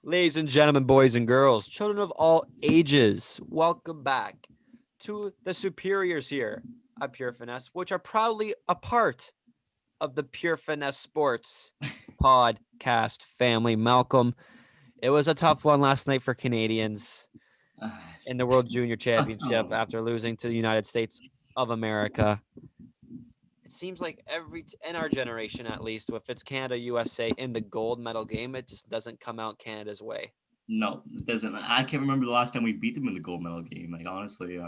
Ladies and gentlemen, boys and girls, children of all ages, welcome back to the superiors here at Pure Finesse, which are proudly a part of the Pure Finesse Sports podcast family. Malcolm, it was a tough one last night for Canadians in the World Junior Championship Oh, after losing to the United States of America. It seems like in our generation, at least, if it's Canada, USA in the gold medal game, it just doesn't come out Canada's way. no, it doesn't. I can't remember the last time we beat them in the gold medal game. Like honestly,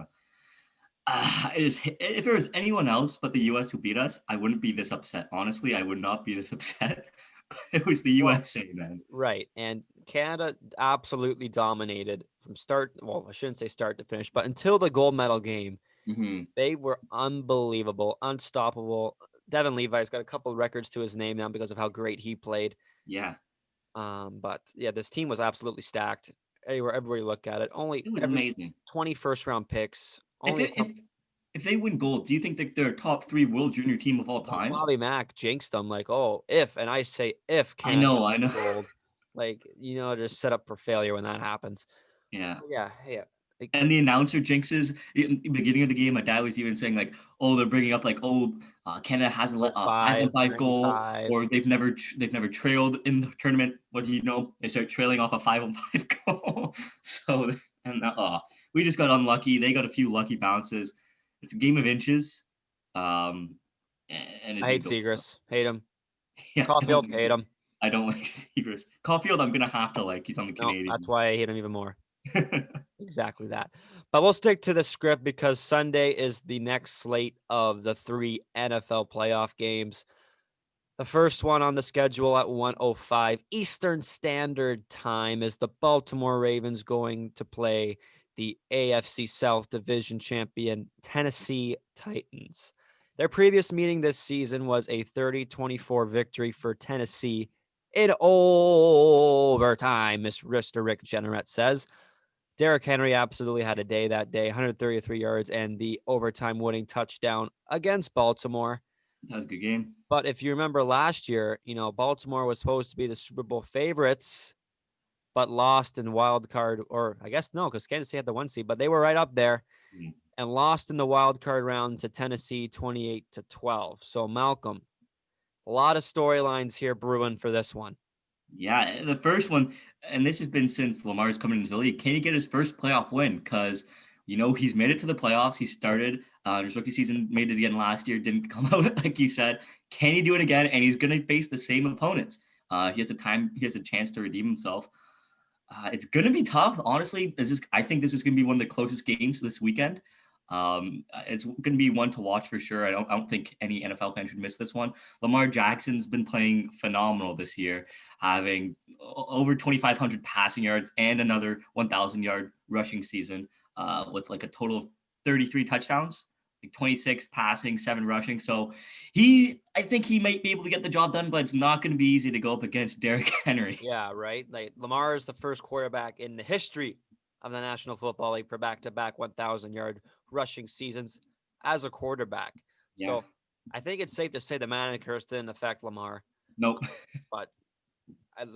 if there was anyone else but the U.S. who beat us, I wouldn't be this upset. Honestly, I would not be this upset. But it was the Well, USA, man. right. And Canada absolutely dominated from start. Well, I shouldn't say start to finish, but until the gold medal game, Hmm. they were unbelievable, unstoppable. Devin Levi's got a couple of records to his name now because of how great he played. Yeah, But yeah, this team was absolutely stacked. Everywhere you look at it, only it was every amazing. 21st round picks, If only a it, couple. if they win gold, do you think that they're a top three World Junior team of all Well, time? Bobby Mack jinxed them like, oh, if, and I say if I Canada know, wins I know. gold, like, just set up for failure when that happens. Yeah. Yeah, yeah. Like, And the announcer jinxes in the beginning of the game. My dad was even saying like, "Oh, they're bringing up like, oh, Canada hasn't let oh, a 5, 5-on-5 goal, 95. or they've never trailed in the tournament. What do you know? They start trailing off a 5-on-5 goal. So and we just got unlucky. They got a few lucky bounces. It's a game of inches, um, and it I hate didn't go. Seagrass. Hate him. Yeah, Caulfield, hate him. I don't like Seagrass. Caulfield, I'm gonna have to like. He's on the No, that's Canadians. why I hate him even more. Exactly that. But we'll stick to the script because Sunday is the next slate of the 3 NFL playoff games. The first one on the schedule at 1:05 Eastern Standard Time is the Baltimore Ravens going to play the AFC South Division champion Tennessee Titans. Their previous meeting this season was a 30-24 victory for Tennessee in overtime, Mr. Rick Jenneret says. Derrick Henry absolutely had a day that day, 133 yards and the overtime winning touchdown against Baltimore. That was a good game. But if you remember last year, Baltimore was supposed to be the Super Bowl favorites, but lost in wild card, or I guess no, because Kansas City had the 1 seed, but they were right up there Mm. and lost in the wild card round to Tennessee 28-12. So Malcolm, a lot of storylines here brewing for this one. Yeah, the first one, and this has been since Lamar's coming into the league. Can he get his first playoff win? Because he's made it to the playoffs. He started his rookie season, made it again last year, didn't come out like you said. Can he do it again? And he's going to face the same opponents. He has a chance to redeem himself. It's going to be tough, honestly. I think this is going to be one of the closest games this weekend. It's going to be one to watch for sure. I don't think any NFL fan should miss this one. Lamar Jackson's been playing phenomenal this year, having over 2,500 passing yards and another 1,000-yard rushing season, with like a total of 33 touchdowns, like 26 passing, 7 rushing. So I think he might be able to get the job done, but it's not going to be easy to go up against Derrick Henry. Yeah, right. Like Lamar is the first quarterback in the history of the National Football League for back-to-back 1,000-yard rushing seasons as a quarterback. Yeah. So I think it's safe to say the Manning curse didn't affect Lamar, Nope. but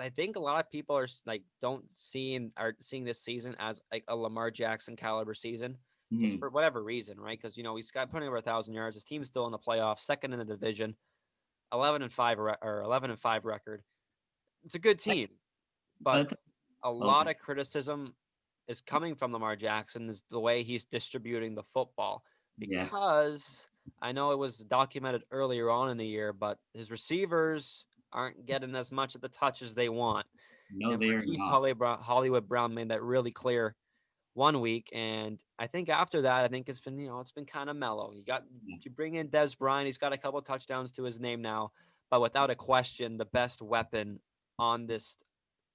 I think a lot of people are like are seeing this season as like a Lamar Jackson caliber season, just Mhm. for whatever reason, right? Because he's got putting over 1,000 yards. His team's still in the playoffs, second in the division, 11-5 or 11-5 record. It's a good I, team, but but a oh, lot of criticism is coming from Lamar Jackson is the way he's distributing the football yeah. because I know it was documented earlier on in the year, but his receivers aren't getting as much of the touches they want. No, And they are Marquise not. Hollywood Brown made that really clear 1 week, and I think after that, I think it's been kind of mellow. You bring in Des Bryant, he's got a couple touchdowns to his name now, but without a question, the best weapon on this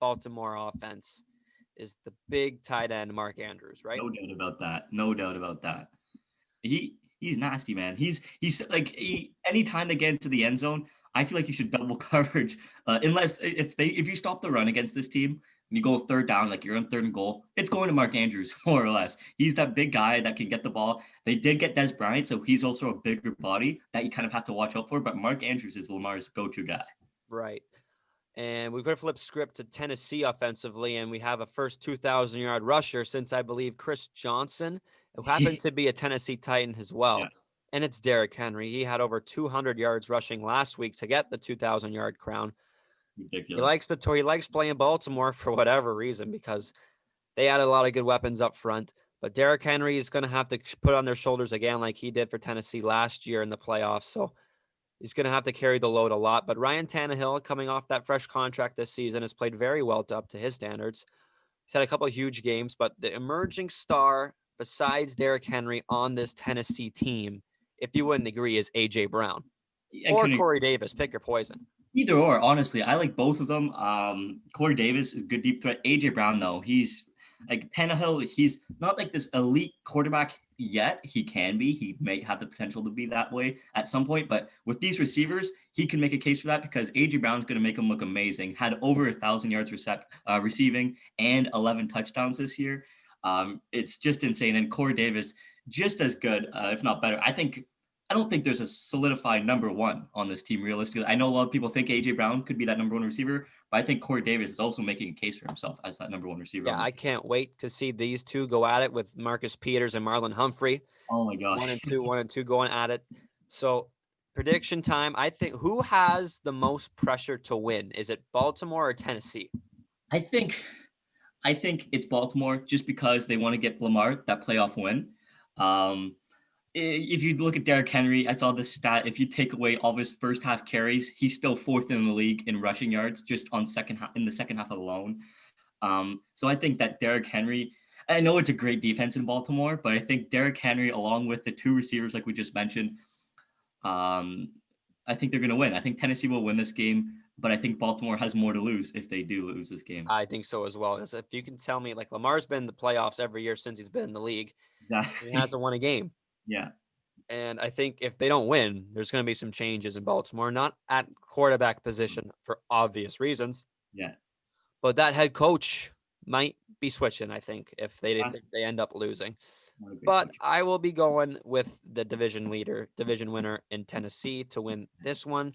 Baltimore offense is the big tight end Mark Andrews, right? No doubt about that. No doubt about that. He's nasty, man. He's like anytime they get into the end zone, I feel like you should double coverage. Unless if you stop the run against this team and you go third down, like you're on third and goal, it's going to Mark Andrews more or less. He's that big guy that can get the ball. They did get Des Bryant, so he's also a bigger body that you kind of have to watch out for. But Mark Andrews is Lamar's go-to guy. Right. And we're going to flip script to Tennessee offensively, and we have a first 2,000-yard rusher since, I believe, Chris Johnson, who happened to be a Tennessee Titan as Yeah, well. And it's Derrick Henry. He had over 200 yards rushing last week to get the 2,000-yard crown. ridiculous. He likes playing Baltimore for whatever reason because they added a lot of good weapons up front. But Derrick Henry is going to have to put on their shoulders again like he did for Tennessee last year in the playoffs. So he's going to have to carry the load a lot. But Ryan Tannehill, coming off that fresh contract this season, has played very well up to his standards. He's had a couple of huge games, but the emerging star besides Derrick Henry on this Tennessee team, if you wouldn't agree, is A.J. Brown I or couldn't Corey Davis. Pick your poison. Either or, honestly. I like both of them. Corey Davis is a good deep threat. AJ Brown, though, he's like Tannehill. He's not like this elite quarterback yet. He can be. He may have the potential to be that way at some point. But with these receivers, he can make a case for that because AJ Brown's going to make him look amazing. Had over 1,000 yards receiving and 11 touchdowns this year. It's just insane. And Corey Davis, just as good, if not better. I don't think there's a solidified number one on this team realistically. I know a lot of people think AJ Brown could be that number one receiver, but I think Corey Davis is also making a case for himself as that number one receiver. Yeah, I can't wait to see these two go at it with Marcus Peters and Marlon Humphrey. Oh my gosh. 1 and 2 going at it. So prediction time. I think who has the most pressure to win? Is it Baltimore or Tennessee? I think it's Baltimore just because they want to get Lamar that playoff win. If you look at Derrick Henry, I saw this stat. If you take away all of his first half carries, he's still fourth in the league in rushing yards, just on in the second half alone. So I think that Derrick Henry, I know it's a great defense in Baltimore, but I think Derrick Henry, along with the two receivers like we just mentioned, I think they're going to win. I think Tennessee will win this game, but I think Baltimore has more to lose if they do lose this game. I think so as well. Because if you can tell me, like Lamar's been in the playoffs every year since he's been in the league, Exactly. he hasn't won a game. Yeah. And I think if they don't win, there's going to be some changes in Baltimore, not at quarterback position for obvious reasons. Yeah. But that head coach might be switching, I think, if they end up losing. But I will be going with the division winner in Tennessee to win this one.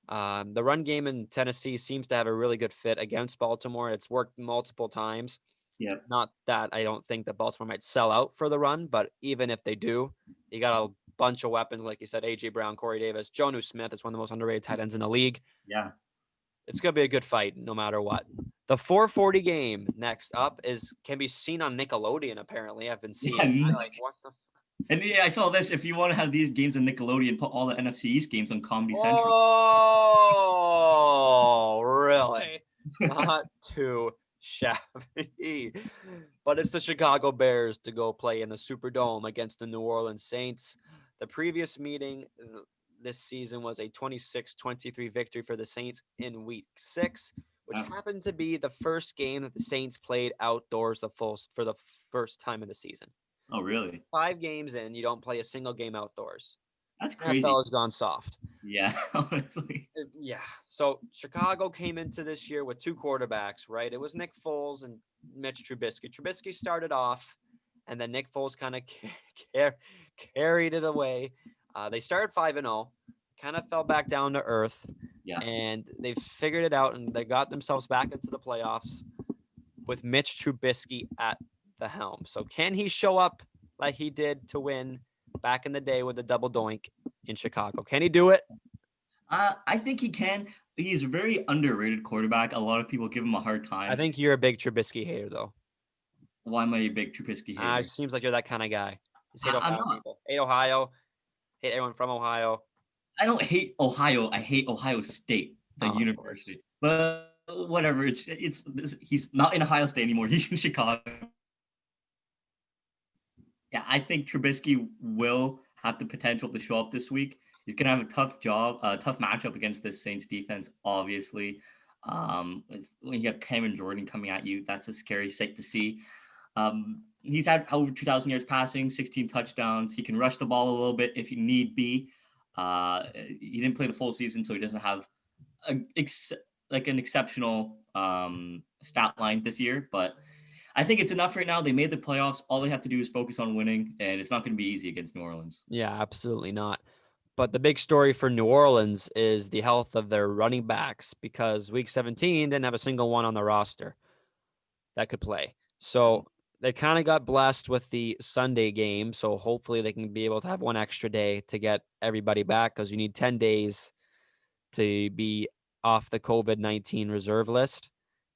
The run game in Tennessee seems to have a really good fit against Baltimore. It's worked multiple times. Yeah. Not that I don't think that Baltimore might sell out for the run, but even if they do, you got a bunch of weapons, like you said, A.J. Brown, Corey Davis, Juju-Smith is one of the most underrated tight ends in the league. Yeah. It's going to be a good fight no matter what. The 4:40 game next up can be seen on Nickelodeon, apparently. I've been seeing what the. And yeah, I saw this. If you want to have these games on Nickelodeon, put all the NFC East games on Comedy Central. Oh, really? Not too shabby. But it's the Chicago Bears to go play in the Superdome against the New Orleans Saints. The previous meeting this season was a 26-23 victory for the Saints in Week 6, which happened to be the first game that the Saints played outdoors for the first time in the season. Oh, really? 5 games in, you don't play a single game outdoors. That's crazy. NFL has gone soft. Yeah, honestly. Yeah. So Chicago came into this year with 2 quarterbacks, right? It was Nick Foles and Mitch Trubisky. Trubisky started off, and then Nick Foles kind of carried it away. They started 5-0, kind of fell back down to earth, and they figured it out, and they got themselves back into the playoffs with Mitch Trubisky at the helm. So can he show up like he did to win back in the day with a double doink in Chicago? Can he do it? I think he can. He's a very underrated quarterback. A lot of people give him a hard time. I think you're a big Trubisky hater, though. Why am I a big Trubisky hater? It seems like you're that kind of guy. You hate Ohio people. Hate Ohio. Hate everyone from Ohio. I don't hate Ohio. I hate Ohio State, the university. But whatever. He's not in Ohio State anymore. He's in Chicago. Yeah, I think Trubisky will have the potential to show up this week. He's going to have a tough matchup against this Saints defense, obviously. When you have Cameron Jordan coming at you, that's a scary sight to see. He's had over 2,000 yards passing, 16 touchdowns. He can rush the ball a little bit if you need be. He didn't play the full season, so he doesn't have an exceptional stat line this year. But I think it's enough right now. They made the playoffs. All they have to do is focus on winning, and it's not going to be easy against New Orleans. Yeah, absolutely not. But the big story for New Orleans is the health of their running backs because week 17 didn't have a single one on the roster that could play. So they kind of got blessed with the Sunday game. So hopefully they can be able to have one extra day to get everybody back because you need 10 days to be off the COVID-19 reserve list.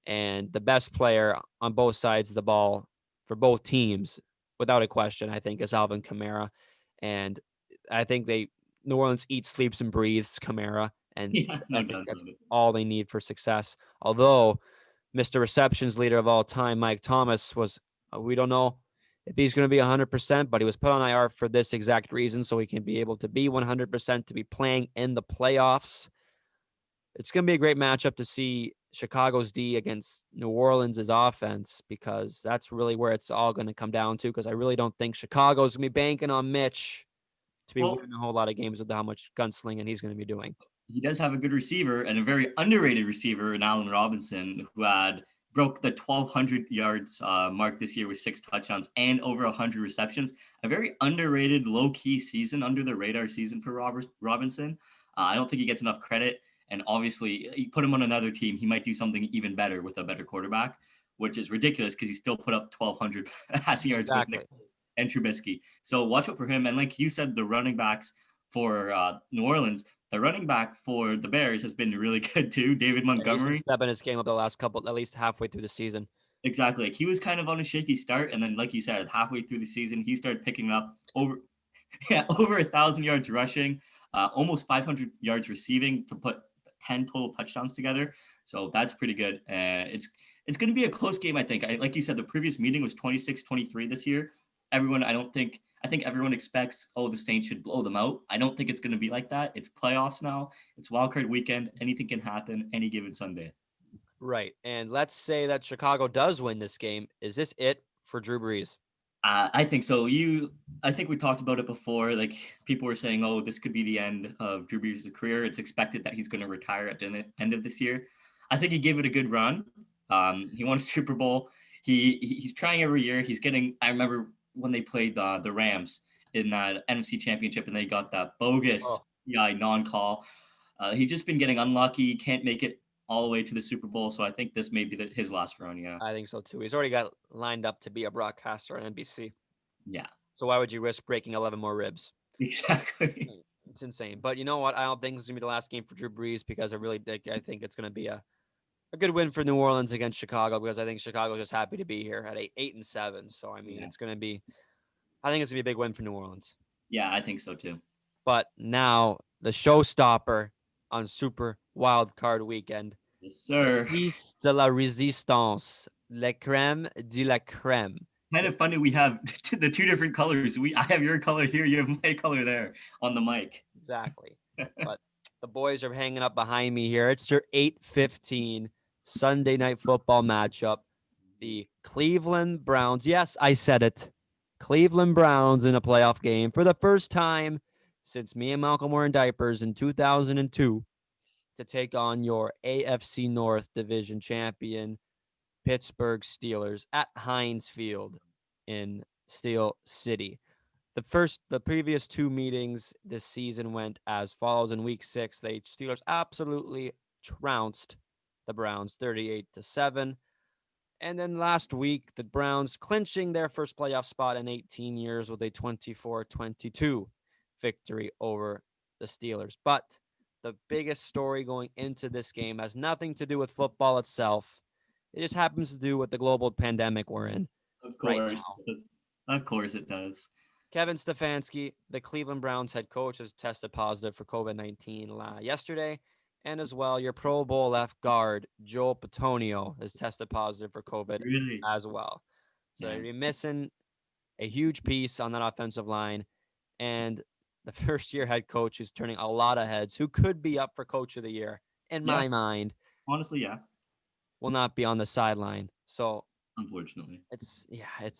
And the best player on both sides of the ball for both teams, without a question, I think, is Alvin Kamara. And I think New Orleans eats, sleeps, and breathes Kamara. And Yeah, I no think doubt that's about it. all they need for success. Although Mr. Receptions leader of all time, Mike Thomas, we don't know if he's going to be 100%, but he was put on IR for this exact reason, so he can be able to be 100% to be playing in the playoffs. It's going to be a great matchup to see Chicago's D against New Orleans' offense because that's really where it's all going to come down to because I really don't think Chicago's going to be banking on Mitch to be Well, winning a whole lot of games with how much gunslinging he's going to be doing. he does have a good receiver and a very underrated receiver in Allen Robinson, who had broke the 1,200 yards mark this year with 6 touchdowns and over 100 receptions. A very underrated, low-key season, under the radar season for Robinson. I don't think he gets enough credit. And obviously, you put him on another team, he might do something even better with a better quarterback, which is ridiculous because he still put up 1,200 passing yards with Nick Exactly. and Trubisky. So watch out for him. And like you said, the running backs for New Orleans, the running back for the Bears has been really good too. David Yeah, he's been Montgomery. stepping his game up the last couple, at least halfway through the season. Exactly. Like he was kind of on a shaky start. And then, like you said, halfway through the season, he started picking up over 1,000 yards rushing, almost 500 yards receiving to put 10 total touchdowns together. So that's pretty good. It's going to be a close game, I think. Like you said, the previous meeting was 26-23 this year. I think everyone expects, oh, the Saints should blow them out. I don't think it's going to be like that. It's playoffs now. It's wildcard weekend. Anything can happen any given Sunday. Right. And let's say that Chicago does win this game. Is this it for Drew Brees? I think so. I think we talked about it before. Like people were saying, "Oh, this could be the end of Drew Brees' career." It's expected that he's going to retire at the end of this year. I think he gave it a good run. He won a Super Bowl. He's trying every year. He's getting. I remember when they played the Rams in that NFC Championship, and they got that bogus Oh, PI non-call. He's just been getting unlucky. Can't make it all the way to the Super Bowl. So I think this may be his last run. Yeah. I think so too. He's already got lined up to be a broadcaster on NBC. Yeah. So why would you risk breaking 11 more ribs? Exactly. It's insane. But you know what? I don't think this is gonna be the last game for Drew Brees because I think it's gonna be a good win for New Orleans against Chicago because I think Chicago's just happy to be here at 8-7. So I mean, Yeah. it's gonna be. I think it's gonna be a big win for New Orleans. Yeah, I think so too. But now the showstopper on Super Wild Card Weekend, Yes, the sir. piece de la résistance, la crème de la crème. Kind of funny we have the two different colors. I have your color here, you have my color there on the mic. Exactly. But the boys are hanging up behind me here. It's your 8:15 Sunday night football matchup. The Cleveland Browns. Yes, I said it. Cleveland Browns in a playoff game for the first time since me and Malcolm were in diapers in 2002 to take on your AFC North division champion Pittsburgh Steelers at Heinz Field in Steel City. The previous two meetings this season went as follows. In week 6, the Steelers absolutely trounced the Browns 38-7. And then last week, the Browns clinching their first playoff spot in 18 years with a 24-22 victory over the Steelers. But the biggest story going into this game has nothing to do with football itself. It just happens to do with the global pandemic we're in Of right course. now. Of course it does. Kevin Stefanski, the Cleveland Browns head coach, has tested positive for COVID-19 yesterday. And as well, your Pro Bowl left guard, Joel Petonio, has tested positive for COVID Really? as well. So Man. you're missing a huge piece on that offensive line. And the first year head coach who's turning a lot of heads, who could be up for coach of the year, in Yeah, my mind, honestly, yeah. will not be on the sideline. So Unfortunately. it's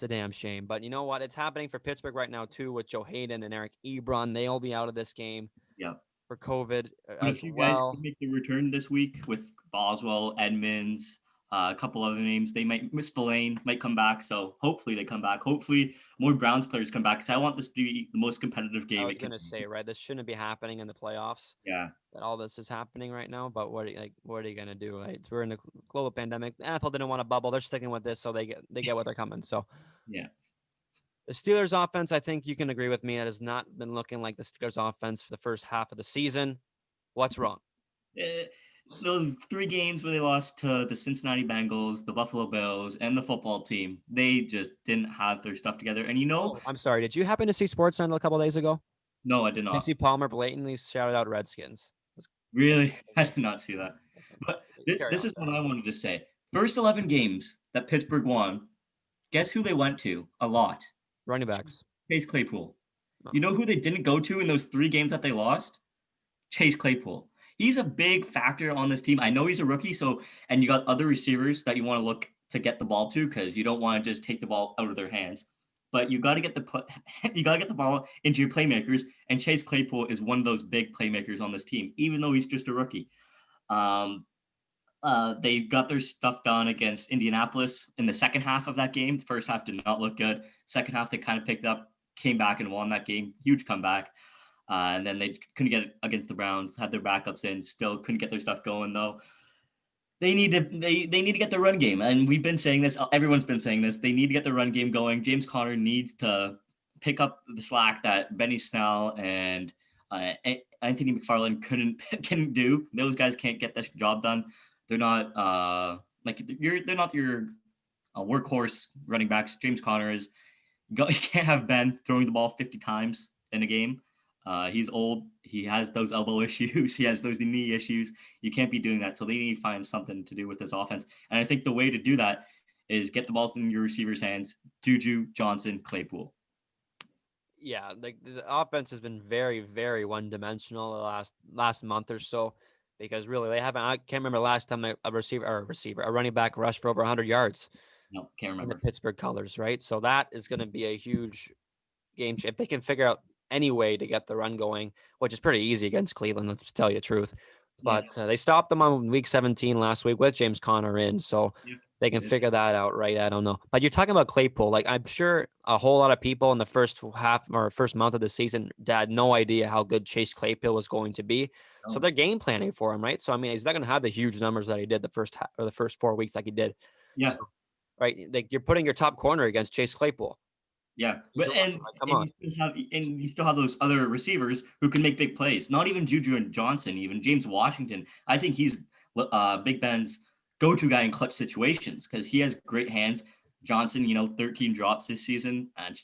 a damn shame. But you know what? It's happening for Pittsburgh right now too with Joe Hayden and Eric Ebron. They'll be out of this game Yeah. for COVID But a as few guys could well. make the return this week with Boswell, Edmonds, A couple other names. They might Miss Spillane might come back. So hopefully they come back. Hopefully more Browns players come back because I want this to be the most competitive I game was it can gonna be. say, right, this shouldn't be happening in the playoffs. Yeah. That all this is happening right now. But what are you gonna do? Right? We're in a global pandemic. The NFL didn't want to bubble. They're sticking with this, so they get what they're coming. So Yeah. the Steelers offense, I think you can agree with me, it has not been looking like the Steelers offense for the first half of the season. What's wrong? Eh, those 3 games where they lost to the Cincinnati Bengals, the Buffalo Bills, and the football team, they just didn't have their stuff together. And Oh, I'm sorry. Did you happen to see SportsCenter a couple days ago? no, I did not. Casey Palmer blatantly shouted out Redskins. Really, I did not see that. That's But fantastic. Carry this on is with that. what I wanted to say. First 11 games that Pittsburgh won, guess who they went to a lot? Running backs. Chase Claypool. No. You know who they didn't go to in those 3 games that they lost? Chase Claypool. He's a big factor on this team. I know he's a rookie, so and you got other receivers that you want to look to get the ball to because you don't want to just take the ball out of their hands. But you got to get you got to get the ball into your playmakers, and Chase Claypool is one of those big playmakers on this team, even though he's just a rookie. Um, they got their stuff done against Indianapolis in the second half of that game. The first half did not look good. Second half, they kind of picked up, came back and won that game. Huge comeback. And then they couldn't get it against the Browns, had their backups in, still couldn't get their stuff going though. They need to get the run game. And we've been saying this, everyone's been saying this. They need to get the run game going. James Conner needs to pick up the slack that Benny Snell and Anthony McFarland couldn't do. Those guys can't get this job done. They're not they're not your workhorse running backs. James Conner is you can't have Ben throwing the ball 50 times in a game. He's old. He has those elbow issues. He has those knee issues. You can't be doing that. So they need to find something to do with this offense. And I think the way to do that is get the balls in your receivers' hands. Juju, Johnson, Claypool. Yeah, like the offense has been very, very one-dimensional the last month or so, because really they haven't. I can't remember last time a running back rushed for over 100 yards No, can't in the remember. Pittsburgh colors, right? So that is going to be a huge game if they can figure out any way to get the run going, which is pretty easy against Cleveland. Let's tell you the truth. Yeah. But they stopped them on week 17 last week with James Conner in, so Yeah. they can figure that out, right? I don't know. But you're talking about Claypool. Like, I'm sure a whole lot of people in the first half or first month of the season had no idea how good Chase Claypool was going to be. So No. they're game planning for him, right? So I mean, he's not going to have the huge numbers that he did the first or the first 4 weeks like he did. Yeah. So, right, like you're putting your top corner against Chase Claypool. Yeah, He's but like, come on. you still have those other receivers who can make big plays. Not even Juju and Johnson, even James Washington. I think he's Big Ben's go-to guy in clutch situations because he has great hands. Johnson, 13 drops this season. And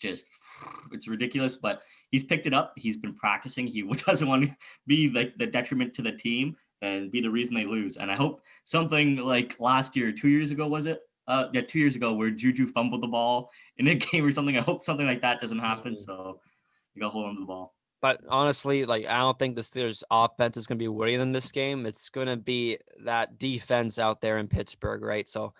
it's ridiculous, but he's picked it up. He's been practicing. He doesn't want to be like the detriment to the team and be the reason they lose. And I hope something like last year, 2 years ago, was it? 2 years ago, where Juju fumbled the ball in a game or something. I hope something like that doesn't happen. So you got to hold on to the ball. But honestly, like I don't think the Steelers' offense is going to be winning in this game. It's going to be that defense out there in Pittsburgh, right? So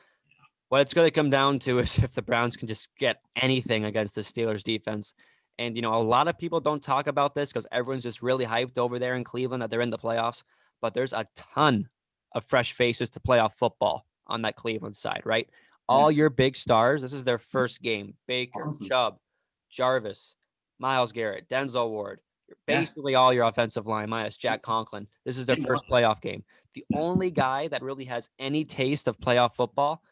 what it's going to come down to is if the Browns can just get anything against the Steelers' defense. And a lot of people don't talk about this because everyone's just really hyped over there in Cleveland that they're in the playoffs. But there's a ton of fresh faces to playoff football on that Cleveland side, right? Yeah, All your big stars, this is their first game. Baker, honestly. Chubb, Jarvis, Myles Garrett, Denzel Ward, Yeah, basically all your offensive line minus Jack Conklin. This is their they won. first playoff game. The Yeah. only guy that really has any taste of playoff football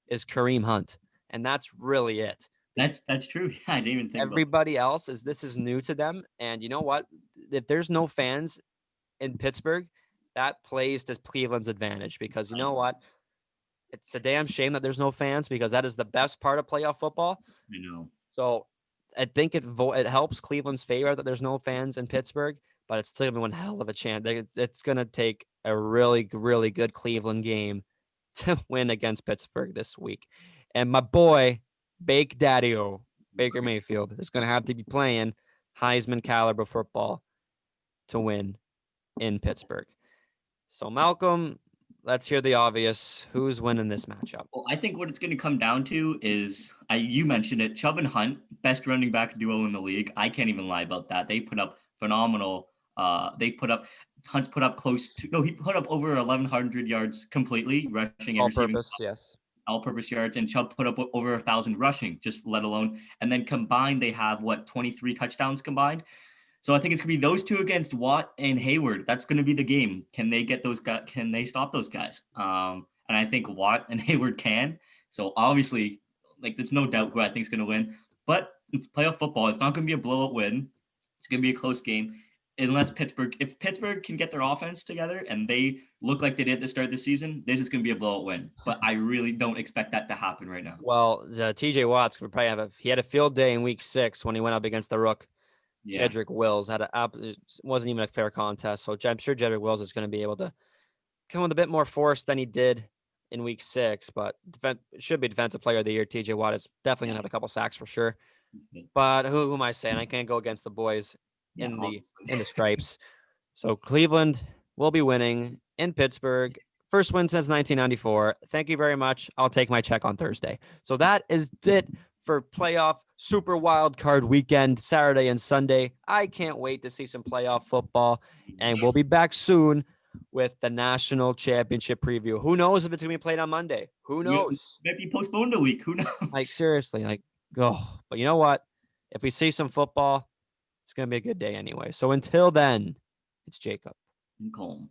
is Kareem Hunt. And that's really it. That's true. Yeah, I didn't even think about Everybody else this is new to them. And you know what? If there's no fans in Pittsburgh, that plays to Cleveland's advantage because you that. know what? It's a damn shame that there's no fans because that is the best part of playoff football. I know. So I think it helps Cleveland's favor that there's no fans in Pittsburgh, but it's still gonna be one hell of a chance. It's gonna take a really, really good Cleveland game to win against Pittsburgh this week. And my boy, Bake Daddy-O, Baker Mayfield, is gonna have to be playing Heisman caliber football to win in Pittsburgh. So Malcolm, let's hear the obvious. Who's winning this matchup? Well, I think what it's going to come down to is you mentioned it, Chubb and Hunt, best running back duo in the league. I can't even lie about that. They put up phenomenal. They put up Hunt's put up he put up over 1,100 yards completely rushing and All receiving, purpose, yes. all-purpose yards, and Chubb put up over 1,000 rushing, just let alone. And then combined, they have 23 touchdowns combined. So I think it's gonna be those two against Watt and Hayward. That's gonna be the game. Can they get those guys? Can they stop those guys? And I think Watt and Hayward can. So obviously, there's no doubt who I think is gonna win. But it's playoff football. It's not gonna be a blowout win. It's gonna be a close game. Unless if Pittsburgh can get their offense together and they look like they did at the start of the season, this is going to be a blowout win. But I really don't expect that to happen right now. Well, TJ Watt's going to probably he had a field day in week 6 when he went up against the Rook. Yeah. Jedrick Wills it wasn't even a fair contest. So I'm sure Jedrick Wills is going to be able to come with a bit more force than he did in week 6, but should be defensive player of the year. TJ Watt is definitely going to have a couple sacks for sure. But who am I saying? I can't go against the boys in the stripes. So Cleveland will be winning in Pittsburgh. First win since 1994. Thank you very much. I'll take my check on Thursday. So that is it for playoff super wild card weekend, Saturday and Sunday. I can't wait to see some playoff football, and we'll be back soon with the national championship preview. Who knows if it's going to be played on Monday? Who knows? Maybe postponed a week. Who knows? Seriously, but you know what? If we see some football, it's going to be a good day anyway. So until then, it's Jacob and Colm.